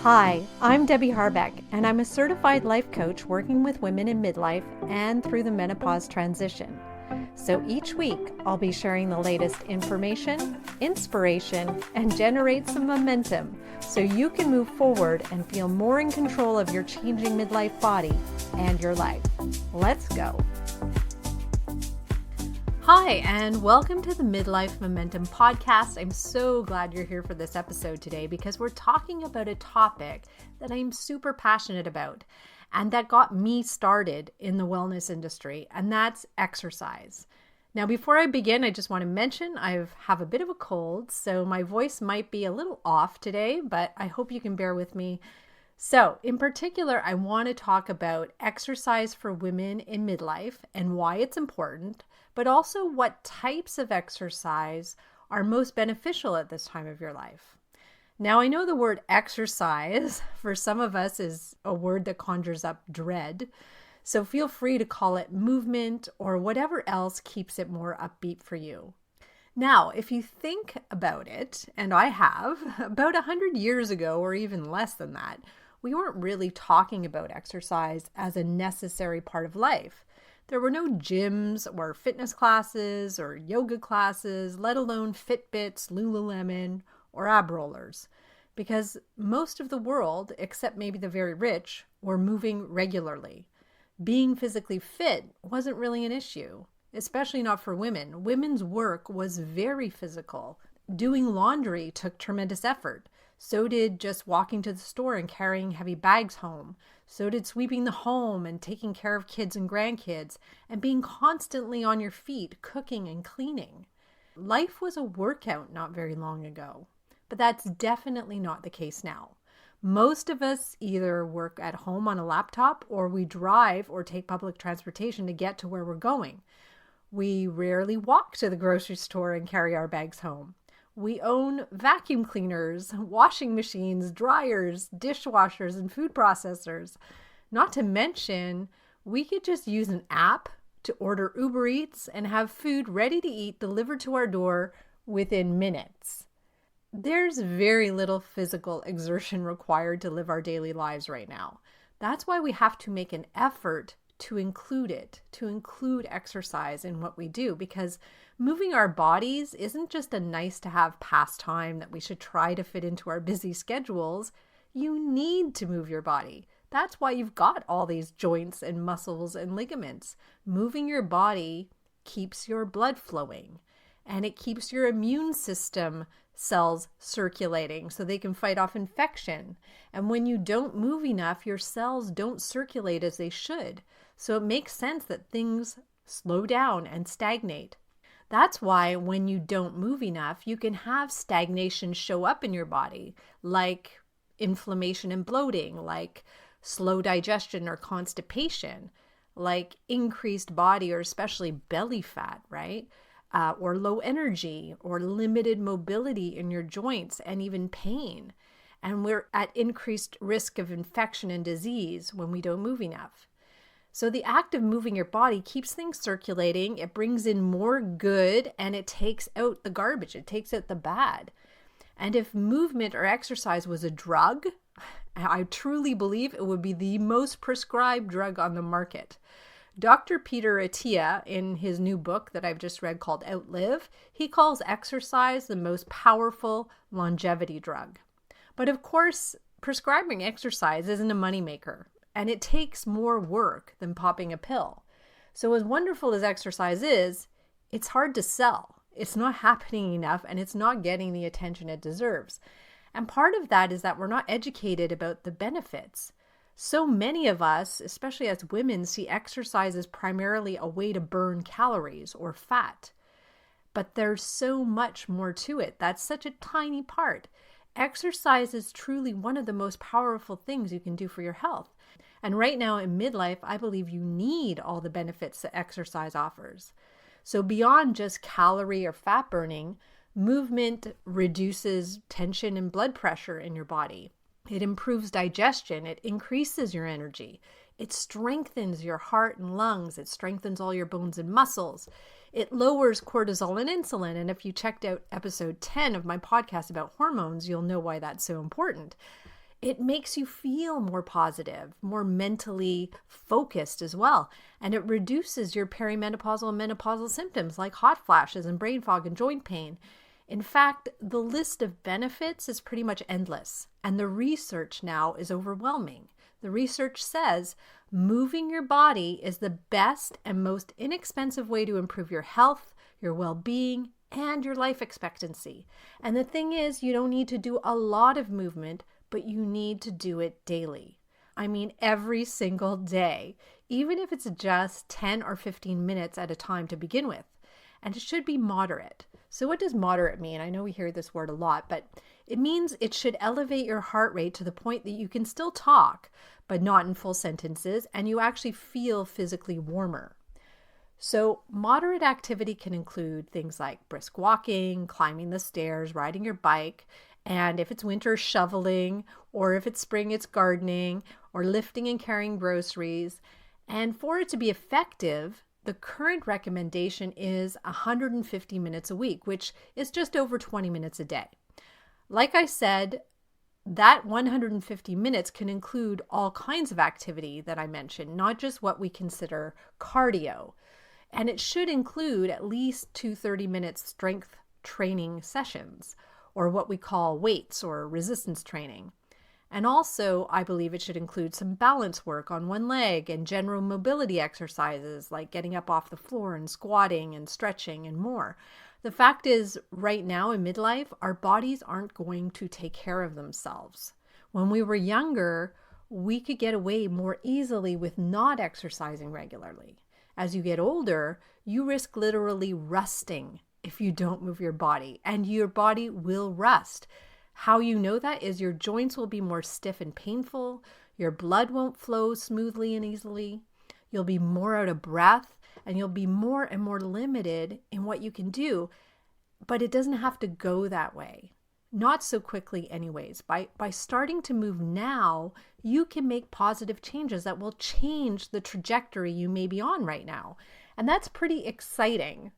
Hi, I'm Debbie Harbeck, and I'm a certified life coach working with women in midlife and through the menopause transition. So each week, I'll be sharing the latest information, inspiration, and generate some momentum so you can move forward and feel more in control of your changing midlife body and your life. Let's go. Hi, and welcome to the Midlife Momentum Podcast. I'm so glad you're here for this episode today because we're talking about a topic that I'm super passionate about and that got me started in the wellness industry, and that's exercise. Now, before I begin, I just want to mention I have a bit of a cold, so my voice might be a little off today, but I hope you can bear with me. So, in particular, I want to talk about exercise for women in midlife and why it's important, but also what types of exercise are most beneficial at this time of your life. Now, I know the word exercise for some of us is a word that conjures up dread, so feel free to call it movement or whatever else keeps it more upbeat for you. Now, if you think about it, and I have, about 100 years ago or even less than that, we weren't really talking about exercise as a necessary part of life. There were no gyms or fitness classes or yoga classes, let alone Fitbits, Lululemon, or ab rollers, because most of the world, except maybe the very rich, were moving regularly. Being physically fit wasn't really an issue, especially not for women. Women's work was very physical. Doing laundry took tremendous effort. So did just walking to the store and carrying heavy bags home. So did sweeping the home and taking care of kids and grandkids and being constantly on your feet, cooking and cleaning. Life was a workout not very long ago, but that's definitely not the case now. Most of us either work at home on a laptop or we drive or take public transportation to get to where we're going. We rarely walk to the grocery store and carry our bags home. We own vacuum cleaners, washing machines, dryers, dishwashers, and food processors. Not to mention, we could just use an app to order Uber Eats and have food ready to eat delivered to our door within minutes. There's very little physical exertion required to live our daily lives right now. That's why we have to make an effort to include it, to include exercise in what we do, because moving our bodies isn't just a nice to have pastime that we should try to fit into our busy schedules. You need to move your body. That's why you've got all these joints and muscles and ligaments. Moving your body keeps your blood flowing and it keeps your immune system cells circulating so they can fight off infection. And when you don't move enough, your cells don't circulate as they should. So it makes sense that things slow down and stagnate. That's why when you don't move enough, you can have stagnation show up in your body, like inflammation and bloating, like slow digestion or constipation, like increased body or especially belly fat, right? Or low energy or limited mobility in your joints and even pain. And we're at increased risk of infection and disease when we don't move enough. So the act of moving your body keeps things circulating, it brings in more good, and it takes out the garbage, it takes out the bad. And if movement or exercise was a drug, I truly believe it would be the most prescribed drug on the market. Dr. Peter Attia, in his new book that I've just read called Outlive, he calls exercise the most powerful longevity drug. But of course, prescribing exercise isn't a moneymaker. And it takes more work than popping a pill. So as wonderful as exercise is, it's hard to sell. It's not happening enough and it's not getting the attention it deserves. And part of that is that we're not educated about the benefits. So many of us, especially as women, see exercise as primarily a way to burn calories or fat. But there's so much more to it. That's such a tiny part. Exercise is truly one of the most powerful things you can do for your health. And right now in midlife, I believe you need all the benefits that exercise offers. So beyond just calorie or fat burning, movement reduces tension and blood pressure in your body. It improves digestion. It increases your energy. It strengthens your heart and lungs. It strengthens all your bones and muscles. It lowers cortisol and insulin. And if you checked out episode 10 of my podcast about hormones, you'll know why that's so important. It makes you feel more positive, more mentally focused as well. And it reduces your perimenopausal and menopausal symptoms like hot flashes and brain fog and joint pain. In fact, the list of benefits is pretty much endless, and the research now is overwhelming. The research says moving your body is the best and most inexpensive way to improve your health, your well-being, and your life expectancy. And the thing is, you don't need to do a lot of movement, but you need to do it daily. I mean, every single day, even if it's just 10 or 15 minutes at a time to begin with. And it should be moderate. So what does moderate mean? I know we hear this word a lot, but it means it should elevate your heart rate to the point that you can still talk, but not in full sentences, and you actually feel physically warmer. So moderate activity can include things like brisk walking, climbing the stairs, riding your bike, and if it's winter, shoveling, or if it's spring, it's gardening, or lifting and carrying groceries. And for it to be effective, the current recommendation is 150 minutes a week, which is just over 20 minutes a day. Like I said, that 150 minutes can include all kinds of activity that I mentioned, not just what we consider cardio. And it should include at least 2 30-minute strength training sessions, or what we call weights or resistance training. And also, I believe it should include some balance work on one leg and general mobility exercises like getting up off the floor and squatting and stretching and more. The fact is, right now in midlife, our bodies aren't going to take care of themselves. When we were younger, we could get away more easily with not exercising regularly. As you get older, you risk literally rusting if you don't move your body, and your body will rust. How you know that is your joints will be more stiff and painful, your blood won't flow smoothly and easily, you'll be more out of breath, and you'll be more and more limited in what you can do. But it doesn't have to go that way. Not so quickly anyways. By starting to move now, you can make positive changes that will change the trajectory you may be on right now. And that's pretty exciting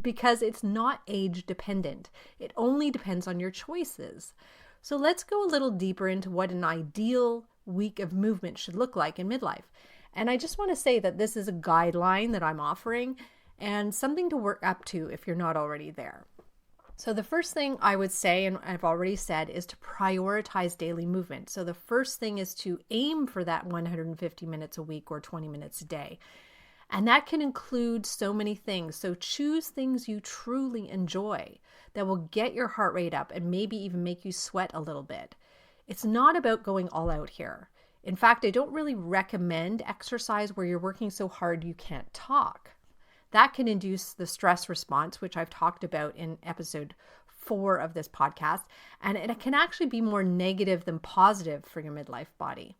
because it's not age dependent. It only depends on your choices. So let's go a little deeper into what an ideal week of movement should look like in midlife. And I just want to say that this is a guideline that I'm offering and something to work up to if you're not already there. So the first thing I would say, and I've already said, is to prioritize daily movement. So the first thing is to aim for that 150 minutes a week or 20 minutes a day. And that can include so many things. So choose things you truly enjoy that will get your heart rate up and maybe even make you sweat a little bit. It's not about going all out here. In fact, I don't really recommend exercise where you're working so hard you can't talk. That can induce the stress response, which I've talked about in episode 4 of this podcast, and it can actually be more negative than positive for your midlife body.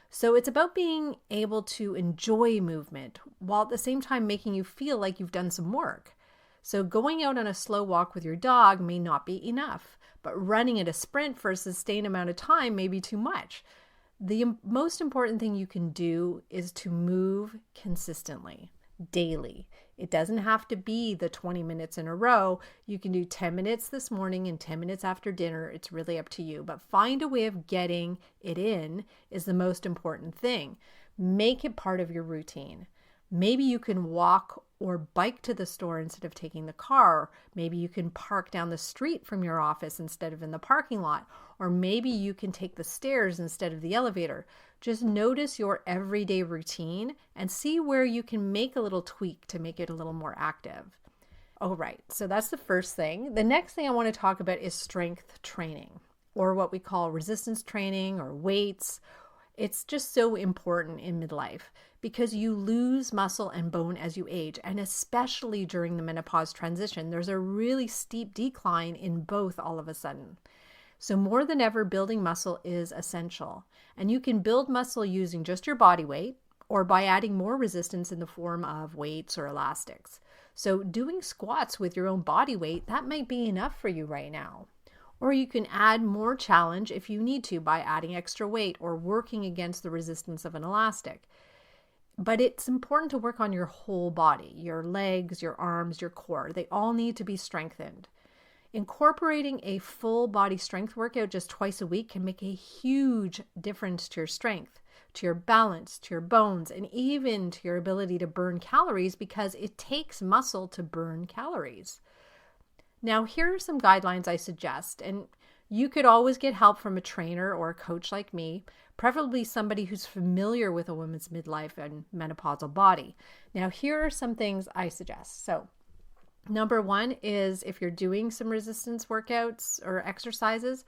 So it's about being able to enjoy movement while at the same time making you feel like you've done some work. So going out on a slow walk with your dog may not be enough, but running at a sprint for a sustained amount of time may be too much. The most important thing you can do is to move consistently, daily. It doesn't have to be the 20 minutes in a row. You can do 10 minutes this morning and 10 minutes after dinner. It's really up to you. But find a way of getting it in is the most important thing. Make it part of your routine. Maybe you can walk or bike to the store instead of taking the car. Maybe you can park down the street from your office instead of in the parking lot. Or maybe you can take the stairs instead of the elevator. Just notice your everyday routine and see where you can make a little tweak to make it a little more active. All right, so that's the first thing. The next thing I want to talk about is strength training, or what we call resistance training or weights. It's just so important in midlife because you lose muscle and bone as you age, and especially during the menopause transition, there's a really steep decline in both all of a sudden. So more than ever, building muscle is essential. And you can build muscle using just your body weight or by adding more resistance in the form of weights or elastics. So doing squats with your own body weight, that might be enough for you right now. Or you can add more challenge if you need to by adding extra weight or working against the resistance of an elastic. But it's important to work on your whole body, your legs, your arms, your core. They all need to be strengthened. Incorporating a full body strength workout just twice a week can make a huge difference to your strength, to your balance, to your bones, and even to your ability to burn calories, because it takes muscle to burn calories. Now, here are some guidelines I suggest, and you could always get help from a trainer or a coach like me, preferably somebody who's familiar with a woman's midlife and menopausal body. Now, here are some things I suggest. So, number one is, if you're doing some resistance workouts or exercises,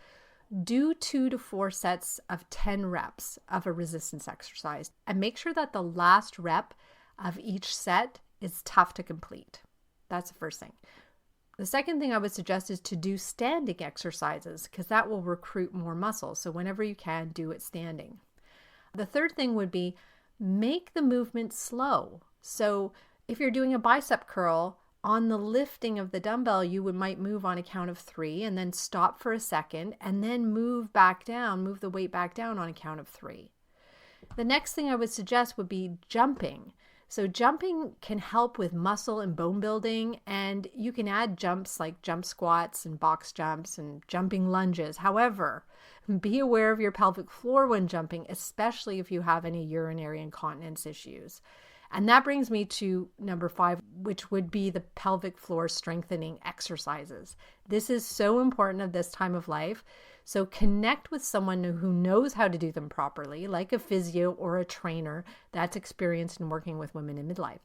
do 2 to 4 sets of 10 reps of a resistance exercise, and make sure that the last rep of each set is tough to complete. That's the first thing. The second thing I would suggest is to do standing exercises, because that will recruit more muscle. So whenever you can, do it standing. The third thing would be, make the movement slow. So if you're doing a bicep curl, on the lifting of the dumbbell, you might move on a count of 3 and then stop for a second and then move the weight back down on a count of 3. The next thing I would suggest would be jumping. So jumping can help with muscle and bone building, and you can add jumps like jump squats and box jumps and jumping lunges. However, be aware of your pelvic floor when jumping, especially if you have any urinary incontinence issues. And that brings me to number 5, which would be the pelvic floor strengthening exercises. This is so important at this time of life. So connect with someone who knows how to do them properly, like a physio or a trainer that's experienced in working with women in midlife.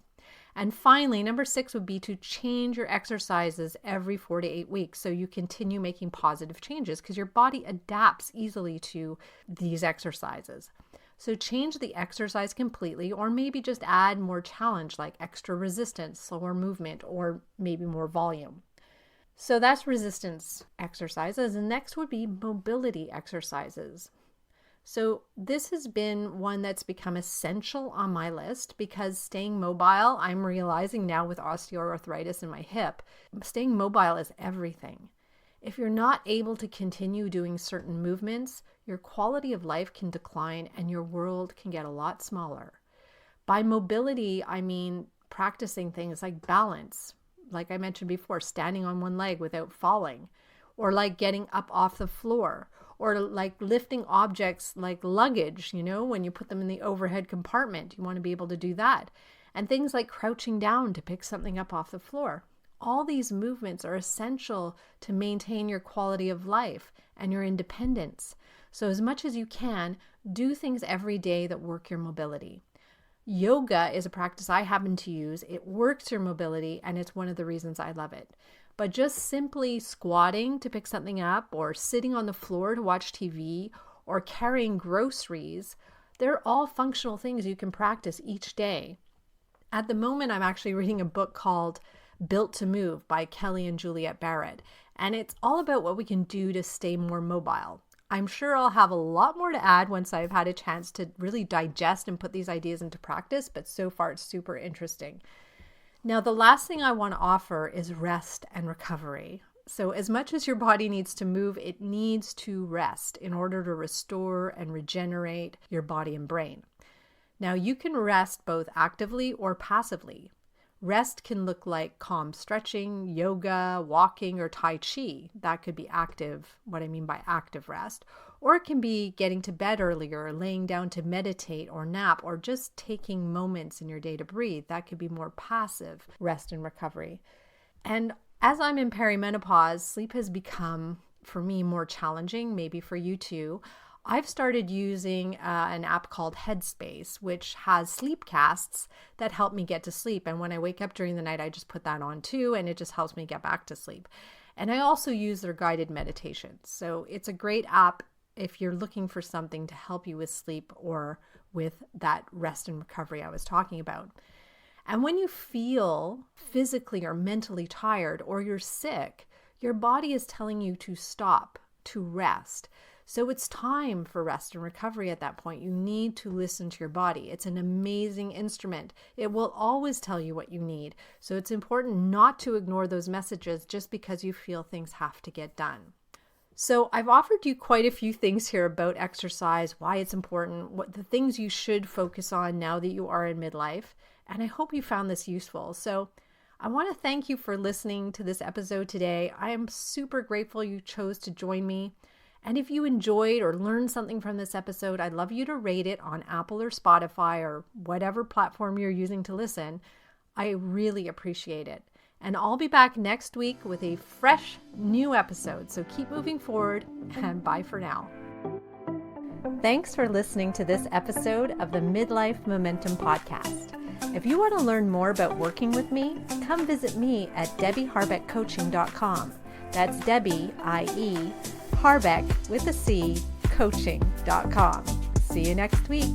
And finally, number 6 would be to change your exercises every 4 to 8 weeks, so you continue making positive changes, because your body adapts easily to these exercises. So change the exercise completely, or maybe just add more challenge like extra resistance, slower movement, or maybe more volume. So that's resistance exercises. And next would be mobility exercises. So this has been one that's become essential on my list, because staying mobile, I'm realizing now with osteoarthritis in my hip, staying mobile is everything. If you're not able to continue doing certain movements, your quality of life can decline and your world can get a lot smaller. By mobility, I mean practicing things like balance, like I mentioned before, standing on one leg without falling, or like getting up off the floor, or like lifting objects like luggage, when you put them in the overhead compartment, you want to be able to do that. And things like crouching down to pick something up off the floor. All these movements are essential to maintain your quality of life and your independence. So as much as you can, do things every day that work your mobility. Yoga is a practice I happen to use. It works your mobility, and it's one of the reasons I love it. But just simply squatting to pick something up, or sitting on the floor to watch TV, or carrying groceries, they're all functional things you can practice each day. At the moment, I'm actually reading a book called Built to Move by Kelly and Juliet Barrett, and it's all about what we can do to stay more mobile. I'm sure I'll have a lot more to add once I've had a chance to really digest and put these ideas into practice, but so far it's super interesting. Now, the last thing I want to offer is rest and recovery. So as much as your body needs to move, it needs to rest in order to restore and regenerate your body and brain. Now, you can rest both actively or passively. Rest can look like calm stretching, yoga, walking, or Tai Chi. That could be active, what I mean by active rest. Or it can be getting to bed earlier, laying down to meditate or nap, or just taking moments in your day to breathe. That could be more passive rest and recovery. And as I'm in perimenopause, sleep has become, for me, more challenging, maybe for you too. I've started using an app called Headspace, which has sleep casts that help me get to sleep. And when I wake up during the night, I just put that on too, and it just helps me get back to sleep. And I also use their guided meditations. So it's a great app if you're looking for something to help you with sleep or with that rest and recovery I was talking about. And when you feel physically or mentally tired, or you're sick, your body is telling you to stop, to rest. So it's time for rest and recovery at that point. You need to listen to your body. It's an amazing instrument. It will always tell you what you need. So it's important not to ignore those messages just because you feel things have to get done. So I've offered you quite a few things here about exercise, why it's important, what the things you should focus on now that you are in midlife. And I hope you found this useful. So I want to thank you for listening to this episode today. I am super grateful you chose to join me. And if you enjoyed or learned something from this episode, I'd love you to rate it on Apple or Spotify or whatever platform you're using to listen. I really appreciate it. And I'll be back next week with a fresh new episode. So keep moving forward, and bye for now. Thanks for listening to this episode of the Midlife Momentum Podcast. If you want to learn more about working with me, come visit me at debbieharbeckcoaching.com. That's Debbie, I-E, Harbeck with a C, coaching.com. See you next week.